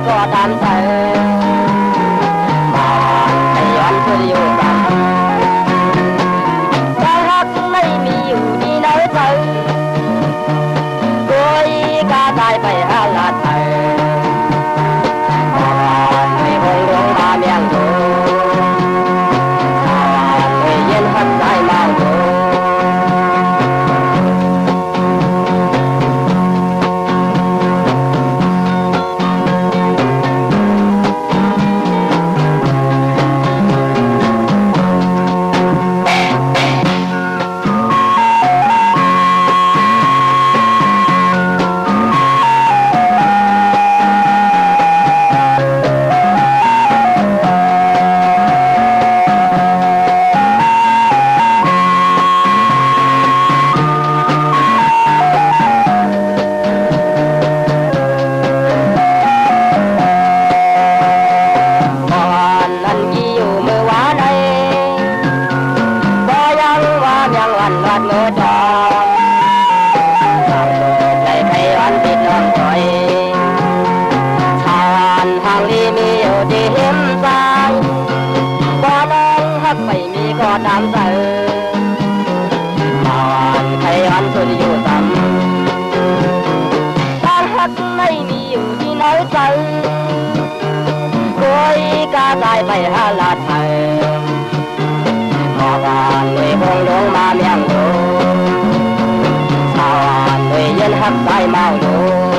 ก็ตามใจบ้านไอ้ย้อนเพื่ออยู่กันแต่หากไม่มีอยู่ที่ไหนใจกุยกาตายไปหาลาไทยบ้านไม่คงหลงมาเมียงดูบ้านไม่เย็นหักใจเมาดูไม่มีก็ตามใจบ้านใครอันสุดอยู่ซ้ำถ้าหักไม่มีอยู่ที่ไหนใจกุยกาตายไปหาลาไทยบ้านด้วยคงหลงมาเมียงดูบ้านด้วยเย็นหักใจเมาดู